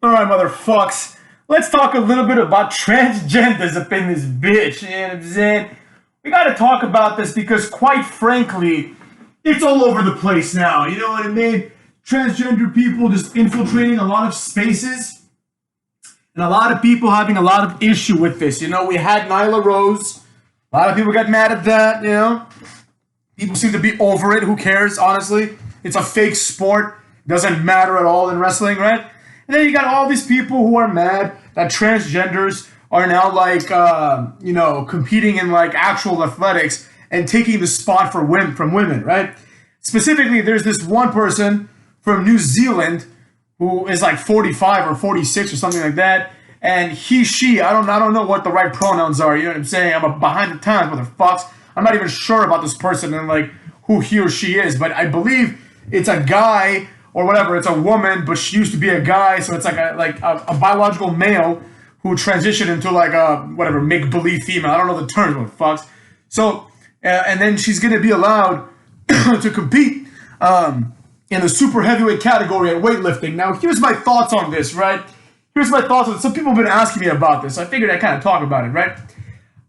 All right, motherfucks. Let's talk a little bit about transgenders up in this bitch. You know what I'm saying? We gotta talk about this because, quite frankly, it's all over the place now. You know what I mean? Transgender people just infiltrating a lot of spaces. And a lot of people having a lot of issue with this. You know, we had Nyla Rose. A lot of people got mad at that, you know? People seem to be over it. Who cares, honestly? It's a fake sport. Doesn't matter at all in wrestling, right? And then you got all these people who are mad that transgenders are now competing in like actual athletics and taking the spot for from women, right? Specifically, there's this one person from New Zealand who is like 45 or 46 or something like that, and she, I don't know what the right pronouns are. You know what I'm saying? I'm behind the times, motherfucks. I'm not even sure about this person and like who he or she is, but I believe it's a guy or whatever. It's a woman, but she used to be a guy, so it's like a biological male who transitioned into like a whatever make-believe female. I don't know the terms, motherfucks. So and then she's gonna be allowed to compete in the super heavyweight category at weightlifting. Now, here's my thoughts on this, right? Here's my thoughts on it. Some people have been asking me about this, so I figured I'd kind of talk about it, right?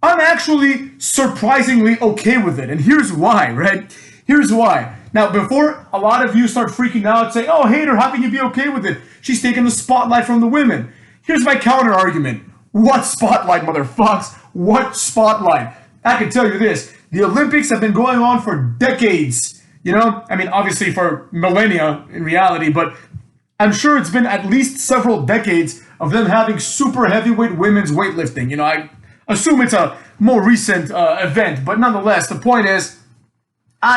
I'm actually surprisingly okay with it, and here's why, right? Here's why. Now, before a lot of you start freaking out, say, oh, hater, how can you be okay with it? She's taking the spotlight from the women. Here's my counter argument. What spotlight, motherfucks? What spotlight? I can tell you this. The Olympics have been going on for decades. You know, I mean, obviously for millennia in reality, but I'm sure it's been at least several decades of them having super heavyweight women's weightlifting. You know, I assume it's a more recent event, but nonetheless, the point is,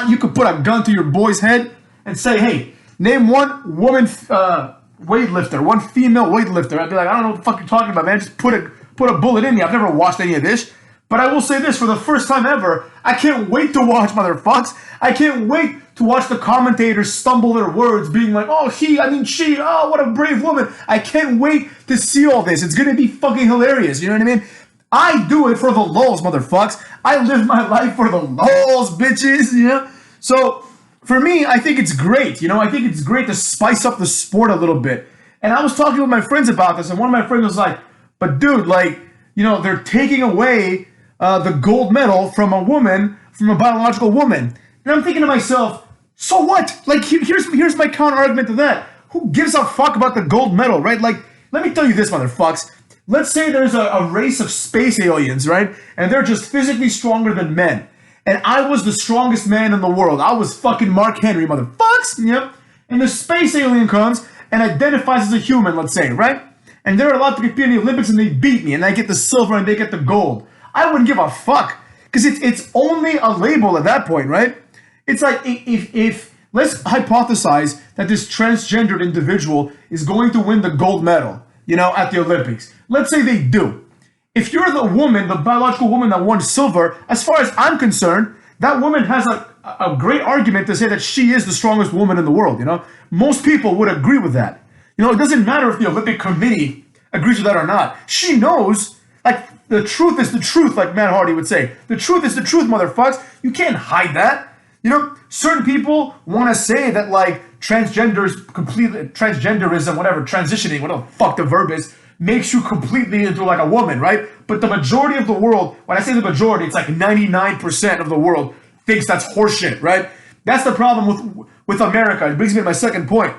you could put a gun to your boy's head and say, hey, name one woman weightlifter, one female weightlifter. I'd be like, I don't know what the fuck you're talking about, man. Just put a bullet in me. I've never watched any of this. But I will say this, for the first time ever, I can't wait to watch, motherfucks. I can't wait to watch the commentators stumble their words, being like, oh, she, oh, what a brave woman. I can't wait to see all this. It's going to be fucking hilarious, you know what I mean? I do it for the lulz, motherfucks. I live my life for the lulz, bitches, you know? So, for me, I think it's great, you know? I think it's great to spice up the sport a little bit. And I was talking with my friends about this, and one of my friends was like, but dude, like, you know, they're taking away the gold medal from a woman, from a biological woman. And I'm thinking to myself, so what? Like, here's my counter argument to that. Who gives a fuck about the gold medal, right? Like, let me tell you this, motherfucks. Let's say there's a race of space aliens, right? And they're just physically stronger than men. And I was the strongest man in the world. I was fucking Mark Henry, motherfucks. Yep. And the space alien comes and identifies as a human, let's say, right? And they're allowed to compete in the Olympics and they beat me. And I get the silver and they get the gold. I wouldn't give a fuck. Because it's only a label at that point, right? It's like if let's hypothesize that this transgendered individual is going to win the gold medal, you know, at the Olympics. Let's say they do. If you're the woman, the biological woman that won silver, as far as I'm concerned, that woman has a great argument to say that she is the strongest woman in the world, you know? Most people would agree with that. You know, it doesn't matter if the Olympic Committee agrees with that or not. She knows, like, the truth is the truth, like Matt Hardy would say. The truth is the truth, motherfuckers. You can't hide that. You know, certain people want to say that, like, transgenderism, whatever, transitioning, whatever the fuck the verb is, makes you completely into, like, a woman, right? But the majority of the world, when I say the majority, it's like 99% of the world thinks that's horseshit, right? That's the problem with America. It brings me to my second point.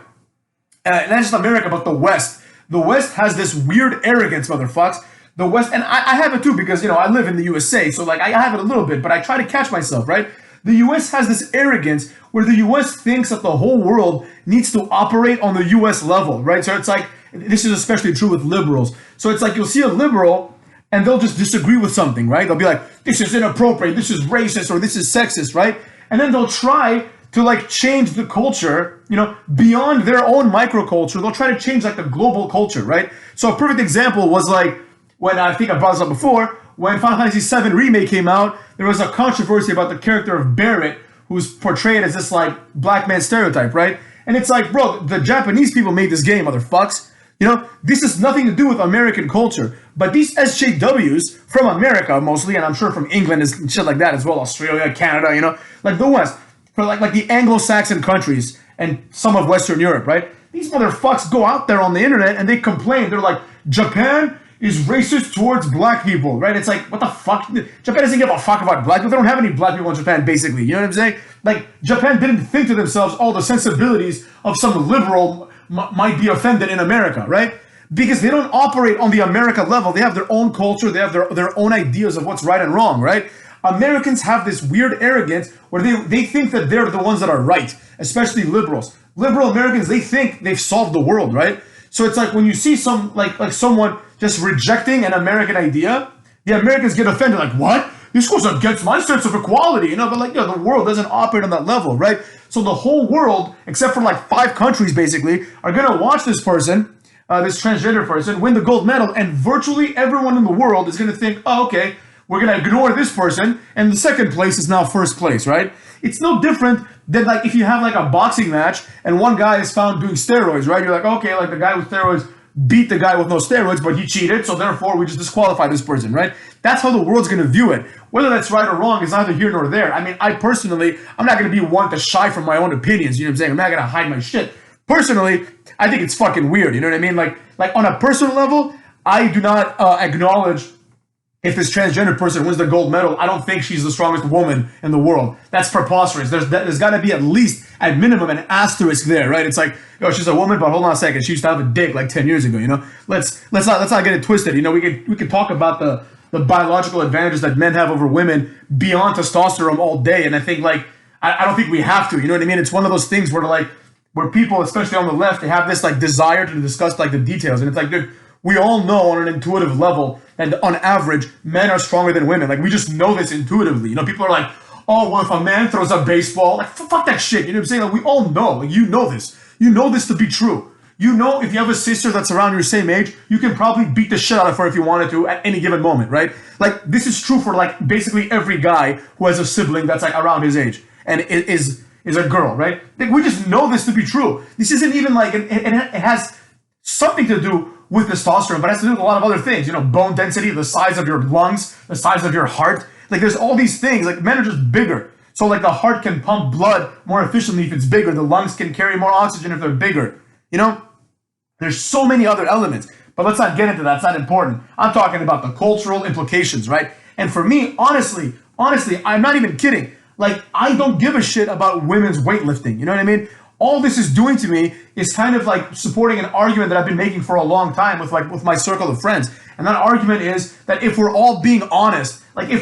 Not just America, but the West. The West has this weird arrogance, motherfuckers. The West, and I have it too because, you know, I live in the USA, so, like, I have it a little bit, but I try to catch myself, right? The US has this arrogance where the US thinks that the whole world needs to operate on the US level, right? So it's like, this is especially true with liberals. So it's like you'll see a liberal and they'll just disagree with something, right? They'll be like, this is inappropriate, this is racist, or this is sexist, right? And then they'll try to, like, change the culture, you know, beyond their own microculture. They'll try to change, like, the global culture, right? So a perfect example was, like, when I think I brought this up before, when Final Fantasy VII Remake came out, there was a controversy about the character of Barrett, who's portrayed as this, like, black man stereotype, right? And it's like, bro, the Japanese people made this game, motherfucks. You know, this has nothing to do with American culture. But these SJWs from America mostly, and I'm sure from England and shit like that as well, Australia, Canada, you know, like the West, for like the Anglo-Saxon countries and some of Western Europe, right? These motherfuckers go out there on the internet and they complain. They're like, Japan is racist towards black people, right? It's like, what the fuck? Japan doesn't give a fuck about black people. They don't have any black people in Japan, basically. You know what I'm saying? Like, Japan didn't think to themselves, oh, the sensibilities of some liberal might be offended in America, right? Because they don't operate on the America level. They have their own culture. They have their own ideas of what's right and wrong, right? Americans have this weird arrogance where they think that they're the ones that are right, especially liberals. Liberal Americans, they think they've solved the world, right? So it's like when you see like someone just rejecting an American idea, the Americans get offended, like, what? This goes against my sense of equality, you know? But like, the world doesn't operate on that level, right? So the whole world, except for like 5 countries basically, are gonna watch this person, this transgender person, win the gold medal, and virtually everyone in the world is gonna think, oh, okay, we're gonna ignore this person, and the second place is now first place, right? It's no different than like if you have like a boxing match and one guy is found doing steroids, right? You're like, okay, like the guy with steroids beat the guy with no steroids, but he cheated, so therefore we just disqualify this person, right? That's how the world's gonna view it. Whether that's right or wrong is neither here nor there. I mean, I personally, I'm not gonna be one to shy from my own opinions, you know what I'm saying? I'm not gonna hide my shit. Personally, I think it's fucking weird, you know what I mean? Like on a personal level, I do not acknowledge if this transgender person wins the gold medal. I don't think she's the strongest woman in the world. That's preposterous. There's got to be at least, at minimum, an asterisk there, right? It's like, yo, she's a woman, but hold on a second, she used to have a dick like 10 years ago, you know? Let's not get it twisted. You know, we can talk about the biological advantages that men have over women beyond testosterone all day, and I think like I don't think we have to. You know what I mean? It's one of those things where people, especially on the left, they have this like desire to discuss like the details, and it's like, dude, we all know on an intuitive level that on average, men are stronger than women. Like, we just know this intuitively. You know, people are like, oh, well, if a man throws a baseball, like, fuck that shit. You know what I'm saying? Like, we all know. Like, you know this. You know this to be true. You know if you have a sister that's around your same age, you can probably beat the shit out of her if you wanted to at any given moment, right? Like, this is true for, like, basically every guy who has a sibling that's, like, around his age and is a girl, right? Like, we just know this to be true. This isn't even, like, it has something to do with testosterone, but it has to do with a lot of other things, you know, bone density, the size of your lungs, the size of your heart. Like, there's all these things. Like, men are just bigger. So, like, the heart can pump blood more efficiently if it's bigger. The lungs can carry more oxygen if they're bigger. You know, there's so many other elements, but let's not get into that. It's not important. I'm talking about the cultural implications, right? And for me, honestly, I'm not even kidding. Like, I don't give a shit about women's weightlifting. You know what I mean? All this is doing to me is kind of like supporting an argument that I've been making for a long time with my circle of friends. And that argument is that if we're all being honest, you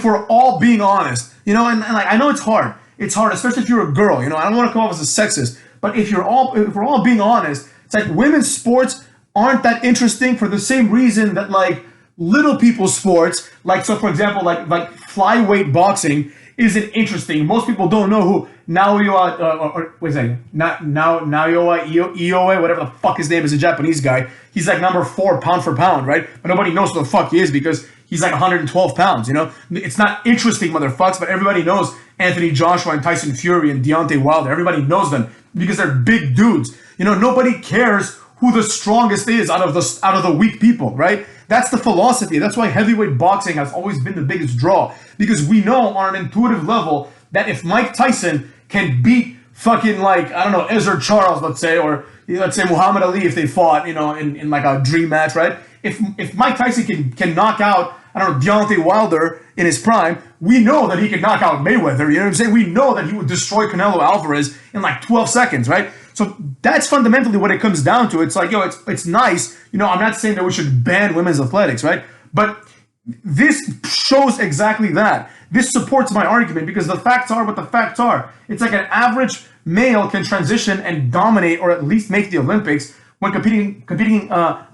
know, and like, I know it's hard, especially if you're a girl, you know, I don't want to come off as a sexist, but if we're all being honest, it's like women's sports aren't that interesting for the same reason that like little people's sports, like, so for example, like flyweight boxing isn't interesting. Most people don't know who Naoya, Ioe, whatever the fuck his name is, a Japanese guy. He's like number 4 pound for pound, right? But nobody knows who the fuck he is because he's like 112 pounds, you know? It's not interesting, motherfucks, but everybody knows Anthony Joshua and Tyson Fury and Deontay Wilder. Everybody knows them because they're big dudes. You know, nobody cares who the strongest is out of the weak people, right? That's the philosophy. That's why heavyweight boxing has always been the biggest draw, because we know on an intuitive level that if Mike Tyson can beat fucking, like, I don't know, Ezra Charles, let's say, or let's say Muhammad Ali, if they fought, you know, in like a dream match, right? If Mike Tyson can knock out, I don't know, Deontay Wilder in his prime, we know that he can knock out Mayweather, you know what I'm saying? We know that he would destroy Canelo Alvarez in like 12 seconds, right? So that's fundamentally what it comes down to. It's like, yo, it's nice. You know, I'm not saying that we should ban women's athletics, right? But this shows exactly that. This supports my argument because the facts are what the facts are. It's like an average male can transition and dominate, or at least make the Olympics when competing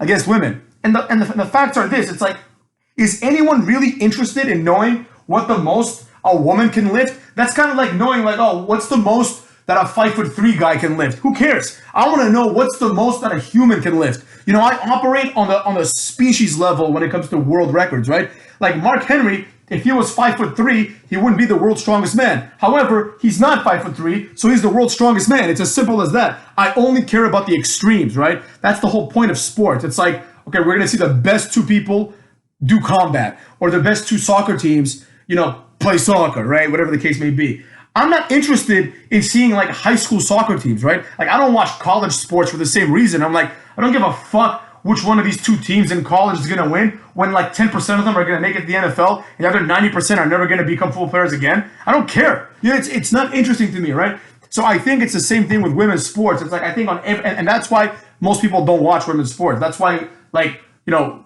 against women. And the facts are this. It's like, is anyone really interested in knowing what the most a woman can lift? That's kind of like knowing, like, oh, what's the most that a 5'3" guy can lift? Who cares? I want to know what's the most that a human can lift. You know, I operate on the species level when it comes to world records, right? Like Mark Henry, if he was 5'3", he wouldn't be the world's strongest man. However, he's not 5'3", so he's the world's strongest man. It's as simple as that. I only care about the extremes, right? That's the whole point of sports. It's like, okay, we're gonna see the best 2 people do combat, or the best 2 soccer teams, you know, play soccer, right? Whatever the case may be. I'm not interested in seeing like high school soccer teams, right? Like I don't watch college sports for the same reason. I'm like, I don't give a fuck which one of these two teams in college is going to win when like 10% of them are going to make it to the NFL and the other 90% are never going to become full players again. I don't care. You know, it's not interesting to me, right? So I think it's the same thing with women's sports. It's like I think and that's why most people don't watch women's sports. That's why like, you know,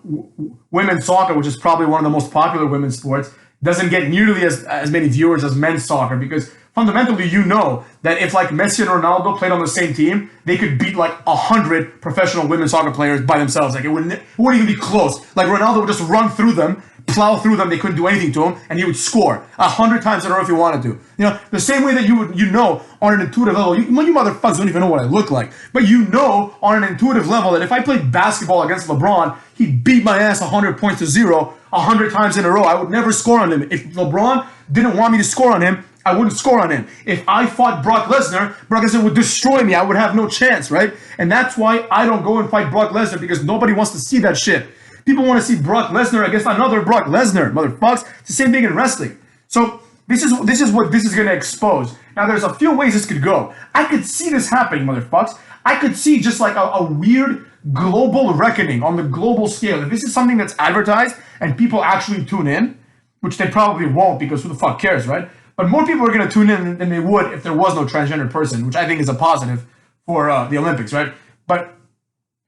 women's soccer, which is probably one of the most popular women's sports, doesn't get nearly as many viewers as men's soccer, because fundamentally, you know that if like Messi and Ronaldo played on the same team, they could beat like 100 professional women's soccer players by themselves. Like it wouldn't even be close. Like Ronaldo would just run through them, plow through them. They couldn't do anything to him, and he would score 100 times in a row if he wanted to. You know, the same way that you know on an intuitive level, you motherfuckers don't even know what I look like, but you know on an intuitive level that if I played basketball against LeBron, he'd beat my ass 100 points to 0 100 times in a row. I would never score on him. If LeBron didn't want me to score on him, I wouldn't score on him. If I fought Brock Lesnar would destroy me. I would have no chance, right? And that's why I don't go and fight Brock Lesnar, because nobody wants to see that shit. People want to see Brock Lesnar against another Brock Lesnar, motherfuckers. It's the same thing in wrestling. So this is what this is going to expose. Now, there's a few ways this could go. I could see this happening, motherfuckers. I could see just like a weird global reckoning on the global scale. If this is something that's advertised and people actually tune in, which they probably won't, because who the fuck cares, right? But more people are going to tune in than they would if there was no transgender person, which I think is a positive for the Olympics, right? But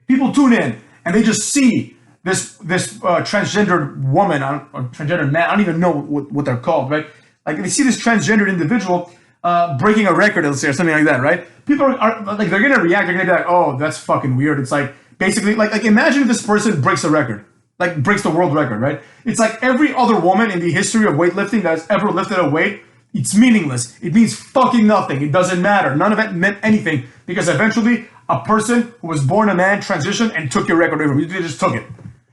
people tune in and they just see this transgender woman or transgender man. I don't even know what they're called, right? Like they see this transgendered individual breaking a record, let's say, or something like that, right? People are like, they're going to react. They're going to be like, oh, that's fucking weird. It's like basically like imagine if this person breaks a record. Like breaks the world record, right? It's like every other woman in the history of weightlifting that has ever lifted a weight. It's meaningless. It means fucking nothing. It doesn't matter. None of it meant anything, because eventually a person who was born a man transitioned and took your record away from you. They just took it.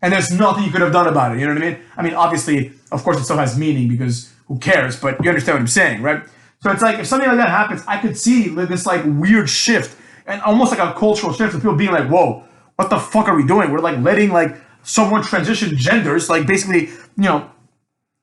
And there's nothing you could have done about it. You know what I mean? I mean, obviously, of course, it still has meaning, because who cares? But you understand what I'm saying, right? So it's like, if something like that happens, I could see this like weird shift, and almost like a cultural shift of people being like, whoa, what the fuck are we doing? We're like letting like someone transition genders, like basically, you know,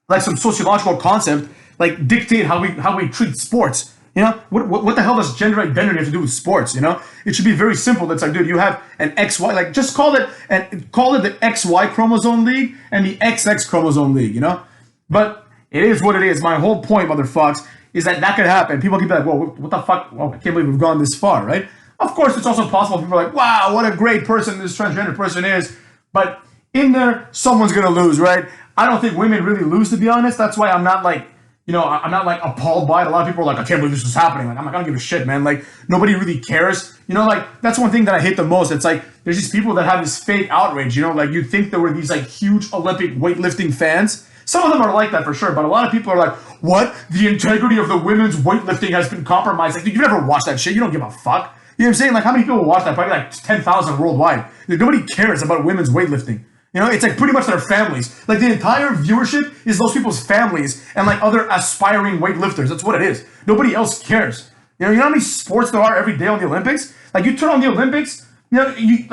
like some sociological concept, like dictate how we treat sports. You know, what the hell does gender identity have to do with sports? You know, it should be very simple. It's like, dude, you have an XY, like just call it the XY chromosome league and the XX chromosome league. You know, but it is what it is. My whole point, motherfucks, is that could happen. People can be like, whoa, what the fuck? Well, I can't believe we've gone this far, right? Of course, it's also possible people are like, wow, what a great person this transgender person is. But in there, someone's gonna lose, right? I don't think women really lose, to be honest. That's why I'm not like, you know, I'm not like appalled by it. A lot of people are like, I can't believe this was happening. Like, I'm not gonna give a shit, man. Like, nobody really cares. You know, like, that's one thing that I hate the most. It's like, there's these people that have this fake outrage, you know, like you'd think there were these like huge Olympic weightlifting fans. Some of them are like that for sure, but a lot of people are like, what? The integrity of the women's weightlifting has been compromised. Like, you never watched that shit. You don't give a fuck. You know what I'm saying? Like, how many people watch that? Probably like 10,000 worldwide. Like, nobody cares about women's weightlifting. You know, it's like pretty much their families. Like the entire viewership is those people's families and like other aspiring weightlifters. That's what it is. Nobody else cares. You know how many sports there are every day on the Olympics? Like you turn on the Olympics, you know, you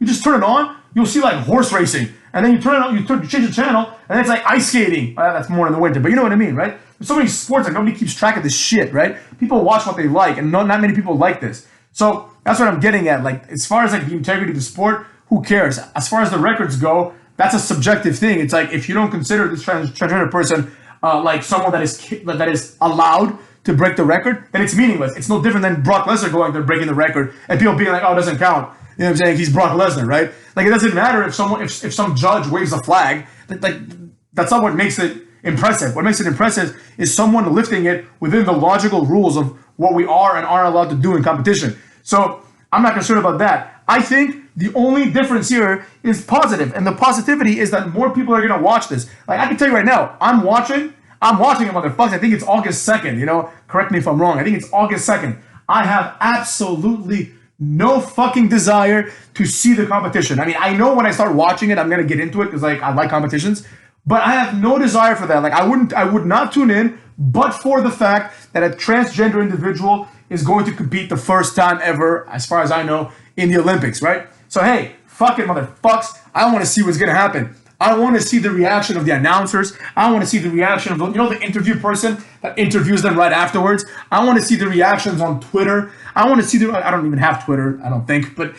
just turn it on, you'll see like horse racing. And then you turn it on, you change the channel, and then it's like ice skating. Well, that's more in the winter, but you know what I mean, right? There's so many sports, like nobody keeps track of this shit, right? People watch what they like, and not many people like this. So that's what I'm getting at. Like, as far as like the integrity of the sport, who cares? As far as the records go, that's a subjective thing. It's like if you don't consider this transgender person like someone that is allowed to break the record, then it's meaningless. It's no different than Brock Lesnar going there breaking the record and people being like, oh, it doesn't count. You know what I'm saying? He's Brock Lesnar, right? Like it doesn't matter if some judge waves a flag. Like that's not what makes it impressive. What makes it impressive is someone lifting it within the logical rules of what we are and aren't allowed to do in competition. So I'm not concerned about that. I think the only difference here is positive, and the positivity is that more people are gonna watch this. Like I can tell you right now, I'm watching it, motherfuckers. I think it's August 2nd. You know, correct me if I'm wrong. I think it's August 2nd. I have absolutely no fucking desire to see the competition. I mean, I know when I start watching it, I'm gonna get into it because like I like competitions, but I have no desire for that. Like I would not tune in, but for the fact that a transgender individual is going to compete the first time ever, as far as I know, in the Olympics, right? So hey, fucking motherfucks, I want to see what's gonna happen. I want to see the reaction of the announcers. I want to see the reaction of the interview person that interviews them right afterwards. I want to see the reactions on Twitter. I want to see I don't even have Twitter, I don't think, but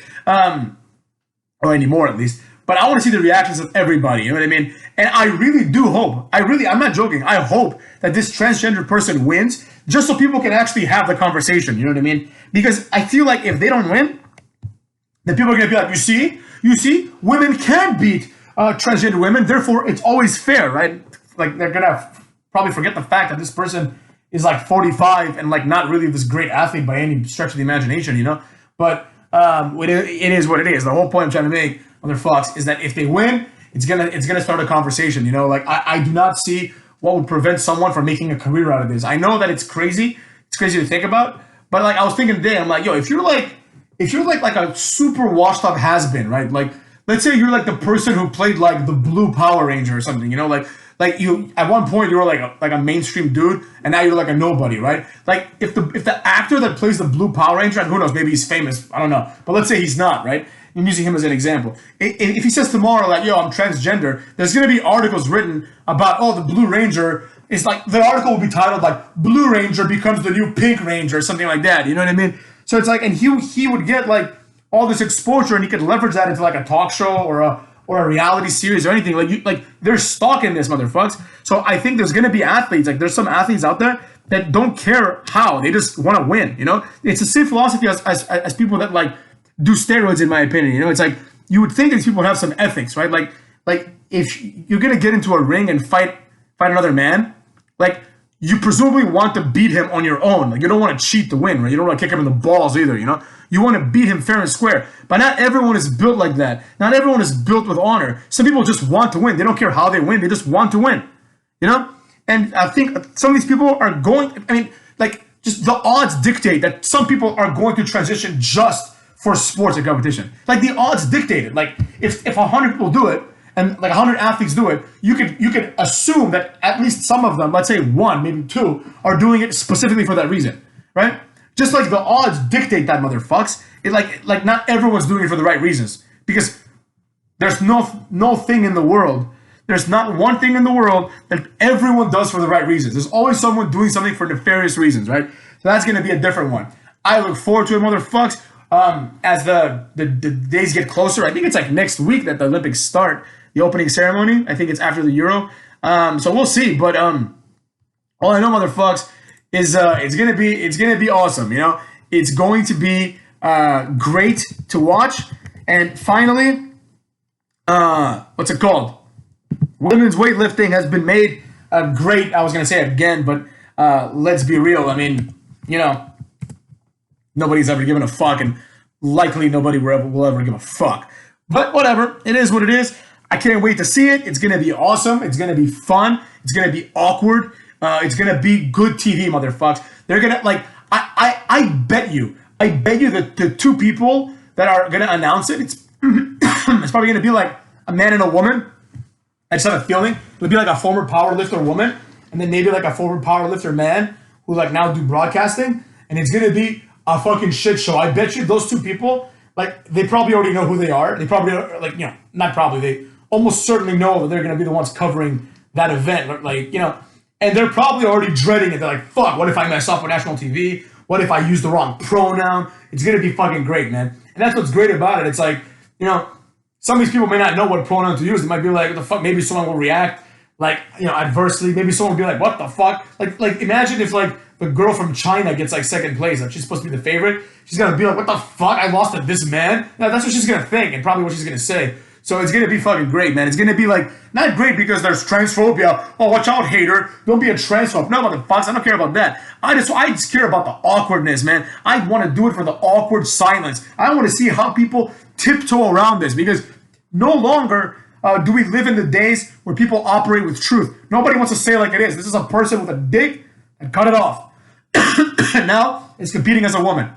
or anymore at least. But I want to see the reactions of everybody. You know what I mean? And I really do hope. I'm not joking. I hope that this transgender person wins, just so people can actually have the conversation. You know what I mean? Because I feel like if they don't win, then people are gonna be like, you see, women can beat transgender women, therefore it's always fair, right? Like they're gonna probably forget the fact that this person is like 45 and like not really this great athlete by any stretch of the imagination, you know? But it is what it is. The whole point I'm trying to make, motherfucks, is that if they win, it's gonna start a conversation, you know? Like I do not see what would prevent someone from making a career out of this. I know that it's crazy to think about, but like I was thinking today, I'm like, yo, if you're like a super washed up has-been, right? Like, let's say you're like the person who played like the Blue Power Ranger or something, you know, like you at one point you were like a mainstream dude, and now you're like a nobody, right? Like if the actor that plays the Blue Power Ranger, and who knows, maybe he's famous, I don't know, but let's say he's not, right? I'm using him as an example. If he says tomorrow, like, yo, I'm transgender, there's gonna be articles written about, oh, the Blue Ranger is like, the article will be titled like Blue Ranger becomes the new Pink Ranger or something like that. You know what I mean? So it's like, and he would get like all this exposure, and he could leverage that into like a talk show or a reality series or anything. Like they're stalking this motherfuckers. So I think there's gonna be athletes, like there's some athletes out there that don't care how, they just want to win. You know, it's the same philosophy as people that like do steroids, in my opinion. You know, it's like you would think these people have some ethics, right? Like if you're gonna get into a ring and fight another man, like you presumably want to beat him on your own. Like you don't want to cheat to win, right? You don't want to kick him in the balls either, you know? You want to beat him fair and square. But not everyone is built like that. Not everyone is built with honor. Some people just want to win. They don't care how they win. They just want to win, you know? And I think some of these people are going, I mean, like just the odds dictate that some people are going to transition just for sports and competition. Like the odds dictate it. Like if 100 people do it, and like 100 athletes do it, you could assume that at least some of them, let's say one, maybe two, are doing it specifically for that reason, right? Just like the odds dictate that, motherfucks. It like not everyone's doing it for the right reasons, because there's no thing in the world. There's not one thing in the world that everyone does for the right reasons. There's always someone doing something for nefarious reasons, right? So that's gonna be a different one. I look forward to it, motherfucks. As the days get closer, I think it's like next week that the Olympics start. The opening ceremony, I think it's after the Euro. So we'll see. But all I know, motherfucks, is it's gonna be awesome. You know, it's going to be great to watch. And finally, what's it called? Women's weightlifting has been made great. I was gonna say it again, but let's be real. I mean, you know, nobody's ever given a fuck, and likely nobody will ever give a fuck. But whatever, it is what it is. I can't wait to see it. It's going to be awesome. It's going to be fun. It's going to be awkward. It's going to be good TV, motherfuckers. They're going to, like, I bet you that the two people that are going to announce it, it's probably going to be like a man and a woman. I just have a feeling. It'll be like a former powerlifter woman, and then maybe like a former powerlifter man who like now do broadcasting, and it's going to be a fucking shit show. I bet you those two people, like, they probably already know who they are. They probably are, like, you know, not probably, they almost certainly know that they're going to be the ones covering that event. Like, you know, and they're probably already dreading it. They're like, fuck, what if I mess up on national TV? What if I use the wrong pronoun? It's going to be fucking great, man. And that's what's great about it. It's like, you know, some of these people may not know what pronoun to use. They might be like, what the fuck? Maybe someone will react, like, you know, adversely. Maybe someone will be like, what the fuck? Like imagine if, like, the girl from China gets, like, second place. Like, she's supposed to be the favorite. She's going to be like, what the fuck? I lost to this man? No, that's what she's going to think, and probably what she's going to say. So it's going to be fucking great, man. It's going to be, like, not great because there's transphobia. Oh, watch out, hater. Don't be a transphobe. No, motherfuckers, I don't care about that. I just care about the awkwardness, man. I want to do it for the awkward silence. I want to see how people tiptoe around this, because no longer do we live in the days where people operate with truth. Nobody wants to say it like it is. This is a person with a dick, and cut it off. And now it's competing as a woman.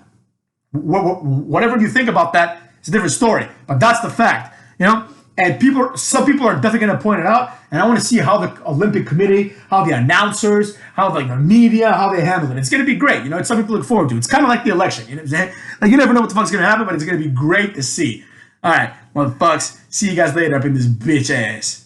Whatever you think about that is a different story, but that's the fact, you know. And some people are definitely going to point it out, and I want to see how the Olympic Committee, how the announcers, how like the media, how they handle it. It's going to be great, you know. It's something to look forward to. It's kind of like the election, you know what I'm saying? Like, you never know what the fuck's going to happen, but it's going to be great to see. All right, well, fucks. See you guys later up in this bitch ass.